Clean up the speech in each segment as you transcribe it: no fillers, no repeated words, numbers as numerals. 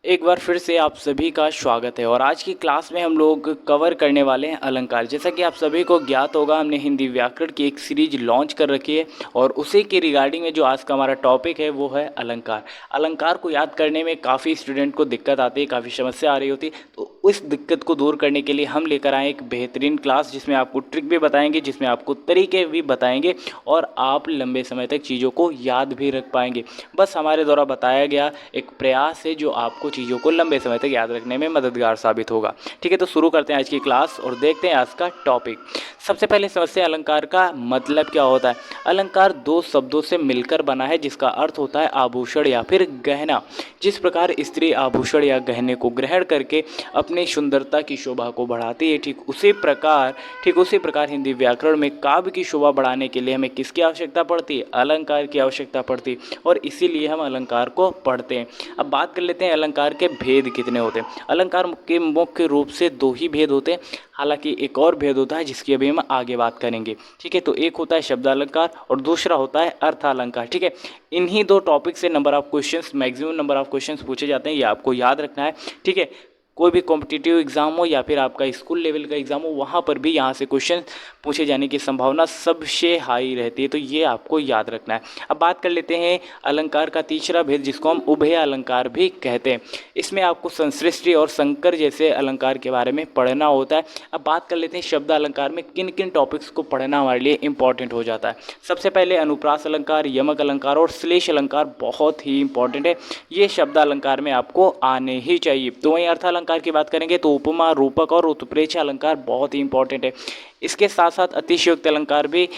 एक बार फिर से आप सभी का स्वागत है और आज की क्लास में हम लोग कवर करने वाले हैं अलंकार। जैसा कि आप सभी को ज्ञात होगा, हमने हिंदी व्याकरण की एक सीरीज लॉन्च कर रखी है और उसी के रिगार्डिंग में जो आज का हमारा टॉपिक है वो है अलंकार। अलंकार को याद करने में काफ़ी स्टूडेंट को दिक्कत आती है, काफ़ी समस्या आ रही होती है। तो उस दिक्कत को दूर करने के लिए हम लेकर आए एक बेहतरीन क्लास, जिसमें आपको ट्रिक भी बताएंगे, जिसमें आपको तरीके भी बताएंगे और आप लंबे समय तक चीज़ों को याद भी रख पाएंगे। बस हमारे द्वारा बताया गया एक प्रयास है जो आपको चीज़ों को लंबे समय तक याद रखने में मददगार साबित होगा। ठीक है, तो शुरू करते हैं आज की क्लास और देखते हैं आज का टॉपिक। सबसे पहले समझते हैं अलंकार का मतलब क्या होता है। अलंकार दो शब्दों से मिलकर बना है जिसका अर्थ होता है आभूषण या फिर गहना। जिस प्रकार स्त्री आभूषण या गहने को ग्रहण करके अपनी सुंदरता की शोभा को बढ़ाती है, ठीक उसी प्रकार हिंदी व्याकरण में काव्य की शोभा बढ़ाने के लिए हमें किसकी आवश्यकता पड़ती है? अलंकार की आवश्यकता पड़ती है और इसीलिए हम अलंकार को पढ़ते हैं। अब बात कर लेते हैं अलंकार के भेद कितने होते हैं। अलंकार के मुख्य रूप से दो ही भेद होते हैं, हालांकि एक और भेद होता है जिसकी अभी हम आगे बात करेंगे। ठीक है, तो एक होता है शब्द अलंकार और दूसरा होता है अर्थ अलंकार। ठीक है, इन्हीं दो टॉपिक से number of questions, maximum number of questions पूछे जाते हैं, ये आपको याद रखना है। ठीक है, कोई भी कॉम्पिटिटिव एग्जाम हो या फिर आपका स्कूल लेवल का एग्जाम हो, वहाँ पर भी यहाँ से क्वेश्चन पूछे जाने की संभावना सबसे हाई रहती है, तो ये आपको याद रखना है। अब बात कर लेते हैं अलंकार का तीसरा भेद, जिसको हम उभय अलंकार भी कहते हैं। इसमें आपको संसृष्टि और संकर जैसे अलंकार के बारे में पढ़ना होता है। अब बात कर लेते हैं शब्द अलंकार में किन किन टॉपिक्स को पढ़ना हमारे लिए इंपॉर्टेंट हो जाता है। सबसे पहले अनुप्रास अलंकार, यमक अलंकार और श्लेष अलंकार बहुत ही इंपॉर्टेंट है। ये शब्द अलंकार में आपको आने ही चाहिए। तो वहीं अर्थ अलंकार की बात करेंगे तो उपमा, रूपक और उत्प्रेक्ष अलंकार बहुत ही इंपॉर्टेंट है। इसके साथ साथ अतिशयोक्ति अलंकार भी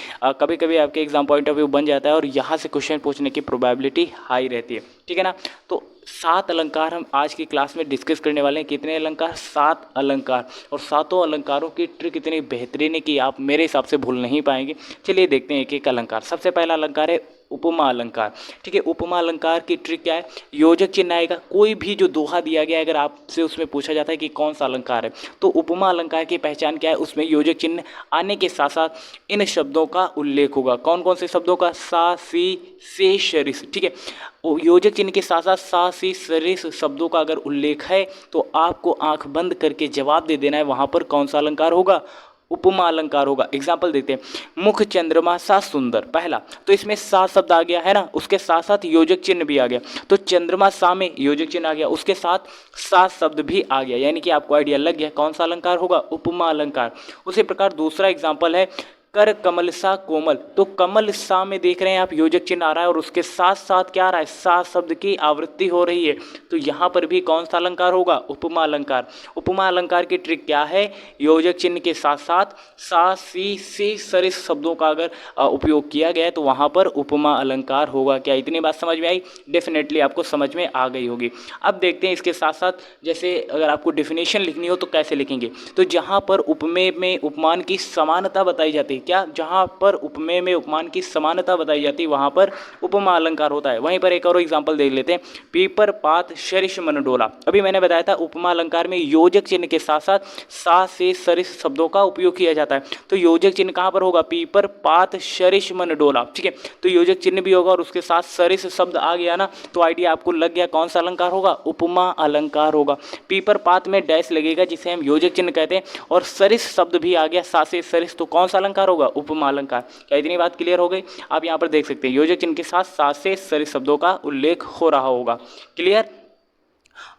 कभी कभी आपके एग्जाम पॉइंट ऑफ व्यू बन जाता है और यहाँ से क्वेश्चन पूछने की प्रोबेबिलिटी हाई रहती है। ठीक है ना, तो 7 अलंकार हम आज की क्लास में डिस्कस करने वाले हैं। कितने अलंकार? 7 अलंकार। और सातों अलंकारों की ट्रिक इतनी बेहतरीन है कि आप मेरे हिसाब से भूल नहीं पाएंगे। चलिए देखते हैं एक एक अलंकार। सबसे पहला अलंकार है उपमा अलंकार। ठीक है, उपमा अलंकार की ट्रिक क्या है? योजक चिन्ह आएगा, कोई भी जो दोहा दिया गया है अगर आपसे उसमें पूछा जाता है कि कौन सा अलंकार है, तो उपमा अलंकार की पहचान क्या है? उसमें योजक चिन्ह आने के साथ साथ इन शब्दों का उल्लेख होगा। कौन कौन से शब्दों का? सा, सी, से, सरिस। ठीक है, योजक चिन्ह के साथ साथ सा, सी, सरिस शब्दों का अगर उल्लेख है तो आपको आंख बंद करके जवाब दे देना है वहां पर कौन सा अलंकार होगा? उपमा अलंकार होगा। एग्जाम्पल देखते हैं, मुख चंद्रमा सा सुंदर, पहला तो इसमें सा शब्द आ गया है ना, उसके साथ साथ योजक चिन्ह भी आ गया, तो चंद्रमा सा में योजक चिन्ह आ गया, उसके साथ सा शब्द भी आ गया, यानी कि आपको आइडिया लग गया कौन सा अलंकार होगा? उपमा अलंकार। उसी प्रकार दूसरा एग्जाम्पल है कर कमल सा कोमल, तो कमल सा में देख रहे हैं आप योजक चिन्ह आ रहा है और उसके साथ साथ क्या आ रहा है? सा शब्द की आवृत्ति हो रही है, तो यहाँ पर भी कौन सा अलंकार होगा? उपमा अलंकार। उपमा अलंकार की ट्रिक क्या है? योजक चिन्ह के साथ साथ सा, सी, से, सरिस शब्दों का अगर उपयोग किया गया है तो वहाँ पर उपमा अलंकार होगा। क्या इतनी बात समझ में आई? डेफिनेटली आपको समझ में आ गई होगी। अब देखते हैं इसके साथ साथ, जैसे अगर आपको डेफिनेशन लिखनी हो तो कैसे लिखेंगे? तो जहाँ पर उपमेय में उपमान की समानता बताई जाती है, क्या? जहां पर उपमेय में उपमान की समानता बताई जाती है वहां पर उपमा अलंकार होता है। वहीं पर एक और एग्जांपल देख लेते हैं, पीपर पात सरिस मन डोला। अभी मैंने बताया था उपमा अलंकार में योजक चिन्ह के साथ साथ सा, से, सरिस शब्दों का उपयोग किया जाता है, तो योजक चिन्ह कहां पर होगा? पीपर पात सरिस मन डोला। ठीक है, तो योजक चिन्ह भी होगा और उसके साथ सरिस शब्द आ गया ना, तो आइडिया आपको लग गया कौन सा अलंकार होगा? उपमा अलंकार होगा। पीपर पात में डैश लगेगा जिसे हम योजक चिन्ह कहते हैं और सरिस शब्द भी आ गया, सा, से, सरिस, तो कौन सा अलंकार होगा? उपमा अलंकार। क्या इतनी बात क्लियर हो गई? आप यहाँ पर देख सकते हैं योजक चिन्ह के साथ सा, से, सरिस शब्दों का उल्लेख हो रहा होगा। क्लियर?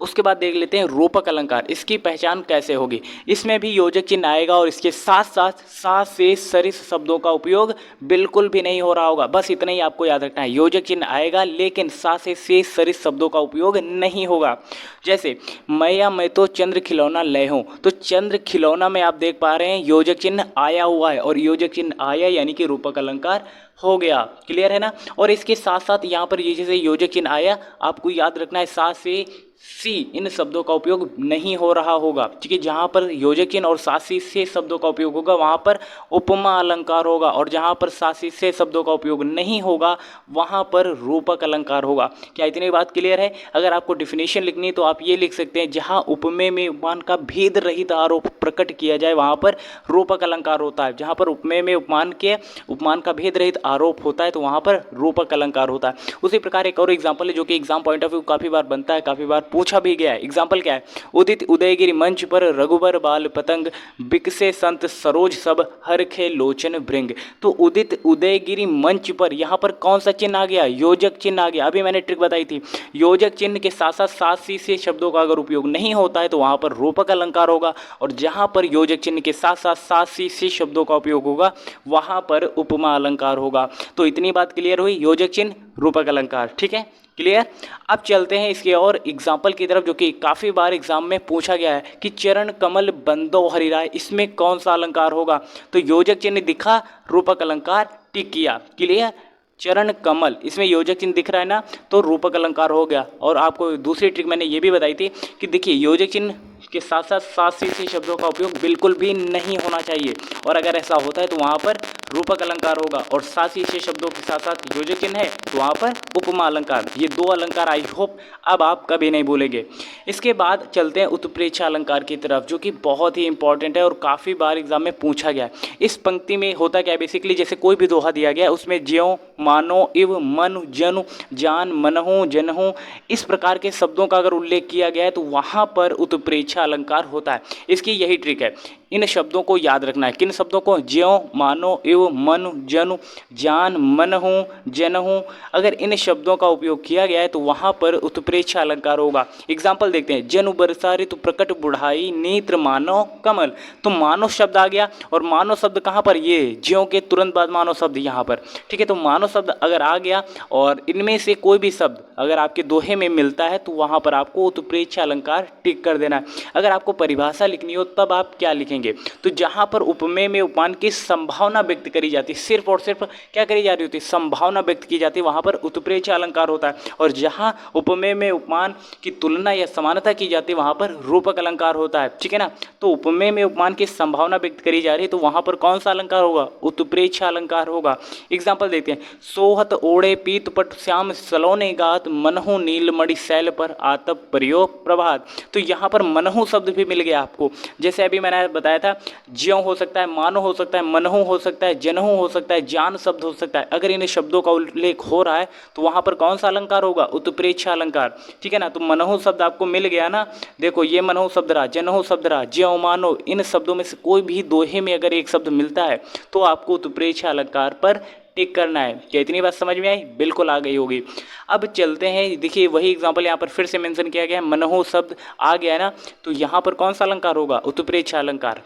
उसके बाद देख लेते हैं रूपक अलंकार। इसकी पहचान कैसे होगी? इसमें भी योजक चिन्ह आएगा और इसके साथ साथ सा, से, सरिस शब्दों का उपयोग बिल्कुल भी नहीं हो रहा होगा। बस इतना ही आपको याद रखना है, योजक चिन्ह आएगा लेकिन सा, से, सरिस शब्दों का उपयोग नहीं होगा। जैसे मैं या मैं तो चंद्र खिलौना ले हूँ, तो चंद्र खिलौना में आप देख पा रहे हैं योजक चिन्ह आया हुआ है और योजक चिन्ह आया यानी कि रूपक अलंकार हो गया। क्लियर है ना? और इसके साथ साथ यहाँ पर ये जैसे योजक चिन्ह आया, आपको याद रखना है सा, से, सी इन शब्दों का उपयोग नहीं हो रहा होगा। ठीक है, जहाँ पर योजक चिन्ह और सासी से शब्दों का उपयोग होगा वहाँ पर उपमा अलंकार होगा और जहाँ पर सासी से शब्दों का उपयोग नहीं होगा वहाँ पर रूपक अलंकार होगा। क्या इतनी बात क्लियर है? अगर आपको डिफिनेशन लिखनी है तो आप ये लिख सकते हैं, जहाँ उपमेय में उपमान का भेद रहित आरोप प्रकट किया जाए वहाँ पर रूपक अलंकार होता है। जहाँ पर उपमेय में उपमान का भेद रहित आरोप होता है तो वहाँ पर रूपक अलंकार होता है। उसी प्रकार एक और एग्जाम्पल है जो कि एग्जाम पॉइंट ऑफ व्यू काफ़ी बार बनता है, काफ़ी बार पूछा भी गया है। एग्जाम्पल क्या है? उदित उदयगिरि मंच पर रघुबर बाल पतंग, बिकसे संत सरोज सब हरखे लोचन भृंग। तो उदित उदयगिरि मंच पर, यहाँ पर कौन सा चिन्ह आ गया? योजक चिन्ह आ गया। अभी मैंने ट्रिक बताई थी, योजक चिन्ह के साथ साथ सात सी से शब्दों का अगर उपयोग नहीं होता है तो वहाँ पर रूपक अलंकार होगा, और जहाँ पर योजक चिन्ह के साथ साथ सात सी से शब्दों का उपयोग होगा वहाँ पर उपमा अलंकार होगा। तो इतनी बात क्लियर हुई, योजक चिन्ह रूपक अलंकार। ठीक है, क्लियर। अब चलते हैं इसके और एग्जाम्पल की तरफ जो कि काफ़ी बार एग्जाम में पूछा गया है कि चरण कमल बंदो हरिराय, इसमें कौन सा अलंकार होगा? तो योजक चिन्ह दिखा, रूपक अलंकार टिक किया। क्लियर, चरण कमल इसमें योजक चिन्ह दिख रहा है ना, तो रूपक अलंकार हो गया। और आपको दूसरी ट्रिक मैंने ये भी बताई थी कि देखिए योजक चिन्ह के साथ साथ सात सी शब्दों का उपयोग बिल्कुल भी नहीं होना चाहिए, और अगर ऐसा होता है तो वहाँ पर रूपक अलंकार होगा, और सात सी शब्दों के साथ साथ योजक चिन्ह है तो वहाँ पर उपमा अलंकार। ये दो अलंकार आई होप अब आप कभी नहीं भूलेंगे। इसके बाद चलते हैं उत्प्रेक्षा अलंकार की तरफ, जो कि बहुत ही इंपॉर्टेंट है और काफ़ी बार एग्जाम में पूछा गया है। इस पंक्ति में होता क्या है, बेसिकली जैसे कोई भी दोहा दिया गया उसमें ज्यों, मानो, इव, मनु, जनु, जान, मनहु, जनहु, इस प्रकार के शब्दों का अगर उल्लेख किया गया है तो वहाँ पर उत्प्रेक्षा अलंकार होता है। इसकी यही ट्रिक है, इन शब्दों को याद रखना है। किन शब्दों को? ज्यों, मानो, इव, मनु, जनु, जान, मनहु, जनहु, अगर इन शब्दों का उपयोग किया गया है तो वहाँ पर उत्प्रेक्षा अलंकार होगा। एग्जाम्पल देखते हैं, जनु बरसा ऋतु प्रकट बुढ़ाई, नेत्र मानव कमल। तो मानव शब्द आ गया, और मानव शब्द कहाँ पर? ये ज्यों के तुरंत बाद मानव शब्द यहाँ पर। ठीक है, तो मानव शब्द अगर आ गया और इनमें से कोई भी शब्द अगर आपके दोहे में मिलता है तो वहाँ पर आपको उत्प्रेक्षा अलंकार टिक कर देना है। अगर आपको परिभाषा लिखनी हो तब आप क्या लिखेंगे? तो जहाँ पर उपमेय में उपमान की संभावना व्यक्त करी जाती है, सिर्फ और सिर्फ क्या करी जा रही होती है? संभावना व्यक्त की जाती है, वहाँ पर उत्प्रेक्षा अलंकार होता है। और जहाँ उपमेय में उपमान की तुलना या समानता की जाती है वहाँ पर रूपक अलंकार होता है। ठीक है ना, तो उपमेय में उपमान की संभावना व्यक्त करी जा रही है तो वहाँ पर कौन सा अलंकार होगा? उत्प्रेक्षा अलंकार होगा। एग्जाम्पल देखते हैं, सोहत ओढ़े पीत पट श्याम सलोने गात, मनहु नीलमणि शैल पर आतप प्रयोग प्रभात। तो यहाँ पर मनहु शब्द भी मिल गया आपको। जैसे अभी मैंने बताया था, ज्यों हो सकता है, मानो हो सकता है, मनहु हो सकता है, जनहु हो सकता है, जान शब्द हो सकता है। अगर इन शब्दों का उल्लेख हो रहा है तो वहाँ पर कौन सा अलंकार होगा? उत्प्रेक्षा अलंकार। ठीक है ना, तो मनहु शब्द आपको मिल गया ना, देखो ये मनहु शब्द रहा, जनहु शब्द रहा, ज्यों, मानो, इन शब्दों में से कोई भी दोहे में अगर एक शब्द मिलता है तो आपको उत्प्रेक्षा अलंकार पर टिक करना है। क्या इतनी बात समझ में आई? बिल्कुल आ गई होगी। अब चलते हैं, देखिए वही एग्जाम्पल यहाँ पर फिर से मेंशन किया गया है, मनहु शब्द आ गया ना, तो यहाँ पर कौन सा अलंकार होगा? उत्प्रेक्षा अलंकार।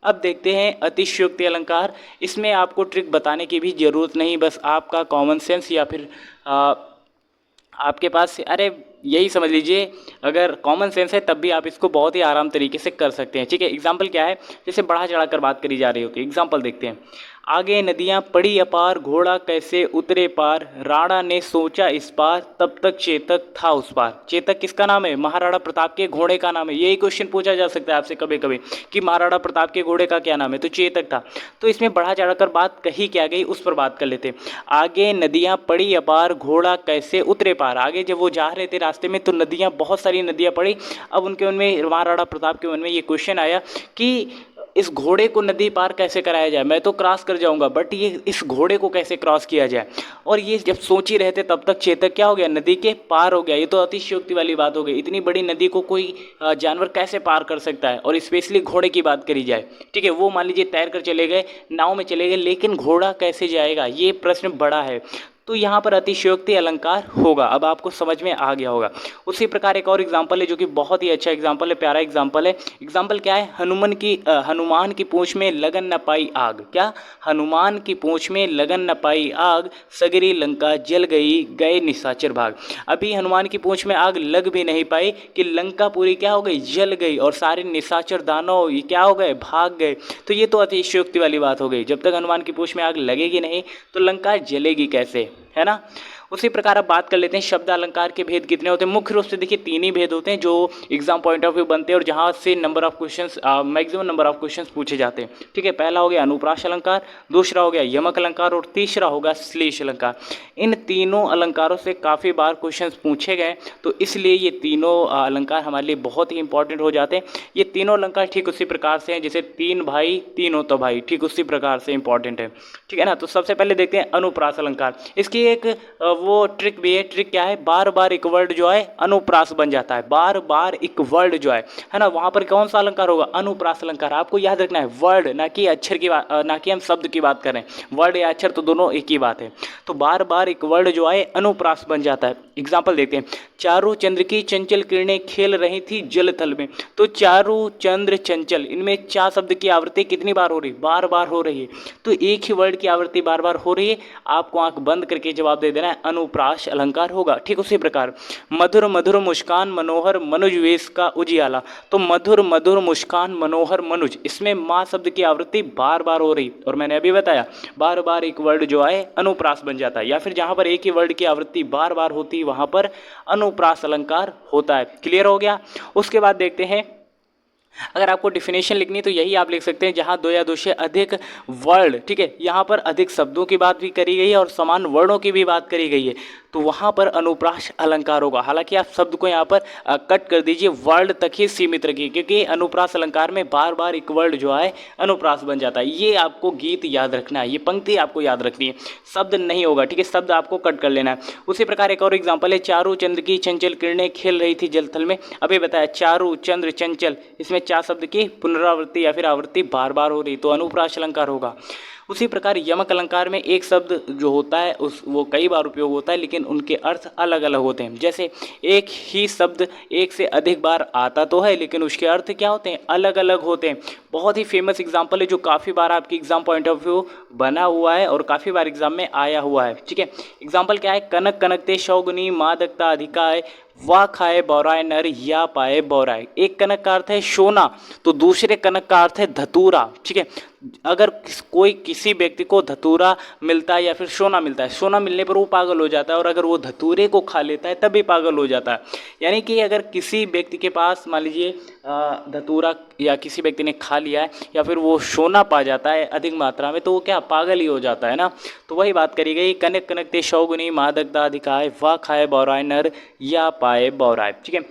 अब देखते हैं अतिशयोक्ति अलंकार। इसमें आपको ट्रिक बताने की भी जरूरत नहीं, बस आपका कॉमन सेंस या फिर आपके पास, अरे यही समझ लीजिए, अगर कॉमन सेंस है तब भी आप इसको बहुत ही आराम तरीके से कर सकते हैं। ठीक है, एग्जाम्पल क्या है, जैसे बढ़ा चढ़ाकर बात करी जा रही होती है। एग्जाम्पल देखते हैं, आगे नदियां पड़ी अपार, घोड़ा कैसे उतरे पार, राणा ने सोचा इस पार, तब तक चेतक था उस पार। चेतक किसका नाम है? महाराणा प्रताप के घोड़े का नाम है। यही क्वेश्चन पूछा जा सकता है आपसे कभी कभी कि महाराणा प्रताप के घोड़े का क्या नाम है, तो चेतक था। तो इसमें बढ़ा चढ़ाकर बात कही क्या गई उस पर बात कर लेते हैं। आगे नदियां पड़ी अपार, घोड़ा कैसे उतरे पार। आगे जब वो जा रहे थे रास्ते में तो नदियां, बहुत सारी नदियां पड़ी। अब उनके मन में, महाराणा प्रताप के मन में ये क्वेश्चन आया कि इस घोड़े को नदी पार कैसे कराया जाए। मैं तो क्रॉस कर जाऊंगा, बट ये इस घोड़े को कैसे क्रॉस किया जाए। और ये जब सोच ही रहे थे तब तक चेतक क्या हो गया? नदी के पार हो गया। ये तो अतिशयोक्ति वाली बात हो गई। इतनी बड़ी नदी को कोई जानवर कैसे पार कर सकता है, और स्पेशली घोड़े की बात करी जाए। ठीक है, वो मान लीजिए तैर कर चले गए, नाव में चले गए, लेकिन घोड़ा कैसे जाएगा, ये प्रश्न बड़ा है। तो यहाँ पर अतिशयोक्ति अलंकार होगा। अब आपको समझ में आ गया होगा। उसी प्रकार एक और एग्जाम्पल है जो कि बहुत ही अच्छा एग्जाम्पल है, प्यारा एग्जाम्पल है। एग्जाम्पल क्या है? हनुमान की पूंछ में लगन न पाई आग। क्या? हनुमान की पूंछ में लगन न पाई आग, सगरी लंका जल गई, गए निशाचर भाग। अभी हनुमान की पूंछ में आग लग भी नहीं पाई कि लंका पूरी क्या हो गई? जल गई, और सारे निशाचर दानव ये क्या हो गए? भाग गए। तो ये तो अतिशयोक्ति वाली बात हो गई। जब तक हनुमान की पूंछ में आग लगेगी नहीं तो लंका जलेगी कैसे, है ना। उसी प्रकार अब बात कर लेते हैं शब्द अलंकार के भेद कितने होते हैं। मुख्य रूप से देखिए 3 ही भेद होते हैं जो एग्जाम पॉइंट ऑफ व्यू बनते हैं और जहाँ से number of questions maximum number of questions पूछे जाते हैं। ठीक है, पहला हो गया अनुप्रास अलंकार, दूसरा हो गया यमक अलंकार और तीसरा होगा श्लेष अलंकार। इन तीनों अलंकारों से काफ़ी बार क्वेश्चंस पूछे गए, तो इसलिए ये तीनों अलंकार हमारे लिए बहुत ही इंपॉर्टेंट हो जाते हैं। ये तीनों अलंकार ठीक उसी प्रकार से हैं जैसे 3 भाई तीनों तो भाई, ठीक उसी प्रकार से इंपॉर्टेंट है। ठीक है ना। तो सबसे पहले देखते हैं अनुप्रास अलंकार। इसकी एक वो ट्रिक भी है। ट्रिक क्या है, बार बार एक वर्ड जो है अनुप्रास बन जाता है। बार बार एक वर्ड जो है ना, वहाँ पर कौन सा अलंकार होगा, अनुप्रास अलंकार। आपको याद रखना है वर्ड, ना कि अक्षर की बात, ना कि हम शब्द की बात करें। वर्ड या अक्षर तो दोनों एक ही बात है। तो बार बार एक वर्ड जो है अनुप्रास बन जाता है। एग्जाम्पल देखते हैं, चारों चंद्र की चंचल किरणें खेल रही थी जल थल में। तो चारों चंद्र चंचल, इनमें चा शब्द की आवृत्ति कितनी बार हो रही, बार बार हो रही है। तो एक ही वर्ड की आवृत्ति बार बार हो रही है। आपको आंख बंद करके जवाब दे देना है, अनुप्रास अलंकार होगा। ठीक उसी प्रकार मधुर मधुर मुस्कान मनोहर मनुज वेश का उजियाला। तो मधुर मधुर मुस्कान मनोहर मनुज, इसमें माँ शब्द की आवृत्ति बार बार हो रही, और मैंने अभी बताया बार बार एक वर्ड जो है अनुप्रास बन जाता है। या फिर जहाँ पर एक ही वर्ड की आवृत्ति बार बार होती है वहाँ पर अनुप्रास अलंकार होता है। क्लियर हो गया। उसके बाद देखते हैं, अगर आपको डिफिनेशन लिखनी है तो यही आप लिख सकते हैं, जहाँ 2 या 2 से अधिक वर्ड, ठीक है, यहाँ पर अधिक शब्दों की बात भी करी गई है और समान वर्णों की भी बात करी गई है, तो वहाँ पर अनुप्रास अलंकार होगा। हालांकि आप शब्द को यहाँ पर कट कर दीजिए, वर्ड तक ही सीमित रखिए, क्योंकि अनुप्रास अलंकार में बार बार एक वर्ड जो है अनुप्रास बन जाता है। ये आपको गीत याद रखना है, ये पंक्ति आपको याद रखनी है, शब्द नहीं होगा। ठीक है, शब्द आपको कट कर लेना है। उसी प्रकार एक और एग्जाम्पल है, चारों चंद्र की चंचल किरणें खेल रही थी जलथल में। अभी बताया चारों चंद्र चंचल, इसमें चार शब्द की पुनरावृत्ति या फिर आवृत्ति बार बार हो रही, तो अनुप्रास अलंकार होगा। उसी प्रकार यमक अलंकार में एक शब्द जो होता है वो कई बार उपयोग होता है, लेकिन उनके अर्थ अलग अलग होते हैं। जैसे एक ही शब्द एक से अधिक बार आता तो है, लेकिन उसके अर्थ क्या होते हैं, अलग अलग होते हैं। बहुत ही फेमस एग्जाम्पल है जो काफ़ी बार आपकी एग्जाम पॉइंट ऑफ व्यू बना हुआ है और काफ़ी बार एग्जाम में आया हुआ है। ठीक है, एग्जाम्पल क्या है, कनक कनकते शौगुनी मादकता अधिकाय वाह खाए बौराए नर या पाए बौराए। एक कनक का अर्थ है सोना, तो दूसरे कनक का अर्थ है धतूरा। ठीक है, अगर कोई किसी व्यक्ति को धतूरा मिलता है या फिर सोना मिलता है, सोना मिलने पर वो पागल हो जाता है, और अगर वो धतूरे को खा लेता है तब भी पागल हो जाता है। यानी कि अगर किसी व्यक्ति के पास मान लीजिए धतूरा या किसी व्यक्ति ने खा लिया है या फिर वो सोना पा जाता है अधिक मात्रा में, तो वो क्या पागल ही हो जाता है ना। तो वही बात करी गई, कनक कनकते शौगुनी मादकता अधिकाय वाह खाए बौराए नर या पाए बौराए। ठीक है,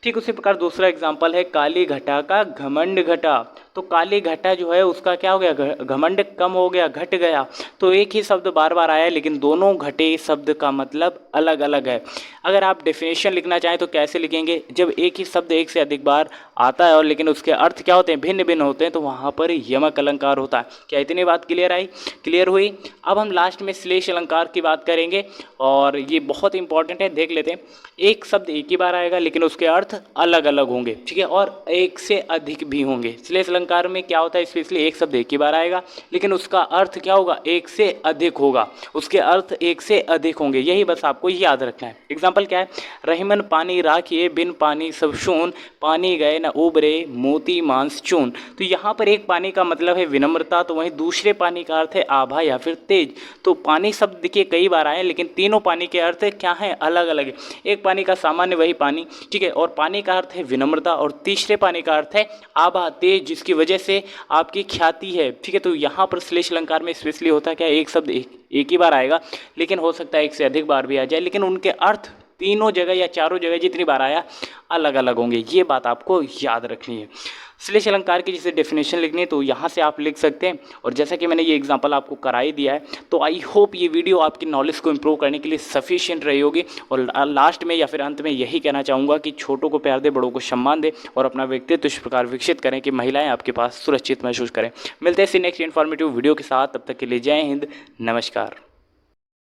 ठीक उसी प्रकार दूसरा एग्जाम्पल है, काली घटा का घमंड घटा। तो काली घटा जो है उसका क्या हो गया, घमंड कम हो गया, घट गया। तो एक ही शब्द बार बार आया है, लेकिन दोनों घटे शब्द का मतलब अलग अलग है। अगर आप डेफिनेशन लिखना चाहें तो कैसे लिखेंगे, जब एक ही शब्द एक से अधिक बार आता है और लेकिन उसके अर्थ क्या होते हैं, भिन्न भिन्न होते हैं, तो वहाँ पर यमक अलंकार होता है। क्या इतनी बात क्लियर हुई। अब हम लास्ट में श्लेष अलंकार की बात करेंगे, और ये बहुत इंपॉर्टेंट है, देख लेते हैं। एक शब्द एक ही बार आएगा लेकिन उसके अर्थ अलग अलग होंगे। ठीक है, और एक से अधिक भी होंगे। श्लेष अलंकार में क्या होता है, स्पेशली एक शब्द एक ही बार आएगा लेकिन उसका अर्थ क्या होगा, एक से अधिक होगा, उसके अर्थ एक से अधिक होंगे। यही बस आपको याद रखना है। एग्जाम्पल क्या है, रहीमन पानी राखिए बिन पानी सब शून, पानी गए न उबरे मोती मांस चून। तो यहाँ पर एक पानी का मतलब है विनम्रता, तो वहीं दूसरे पानी का अर्थ है आभा या फिर तेज। तो पानी शब्द देखिए कई बार आए, लेकिन तीनों पानी के अर्थ क्या हैं, अलग अलग है। एक पानी का सामान्य वही पानी, ठीक है, और पानी का अर्थ है विनम्रता, और तीसरे पानी का अर्थ है आभा तेज, जिसकी वजह से आपकी ख्याति है। ठीक है, तो यहाँ पर श्लेष अलंकार में स्पेशली होता है क्या, एक शब्द एक ही बार आएगा, लेकिन हो सकता है एक से अधिक बार भी आ जाए, लेकिन उनके अर्थ तीनों जगह या चारों जगह जितनी बार आया अलग अलग होंगे। ये बात आपको याद रखनी है। श्लेष अलंकार की जैसे डेफिनेशन लिखनी है तो यहाँ से आप लिख सकते हैं, और जैसा कि मैंने ये एग्जांपल आपको करा ही दिया है, तो आई होप ये वीडियो आपकी नॉलेज को इम्प्रूव करने के लिए सफिशिएंट रही होगी। और लास्ट में या फिर अंत में यही कहना चाहूँगा कि छोटों को प्यार दे, बड़ों को सम्मान दे, और अपना व्यक्तित्व इस प्रकार विकसित करें कि महिलाएं आपके पास सुरक्षित महसूस करें। मिलते हैं नेक्स्ट इन्फॉर्मेटिव वीडियो के साथ, तब तक के लिए जय हिंद, नमस्कार।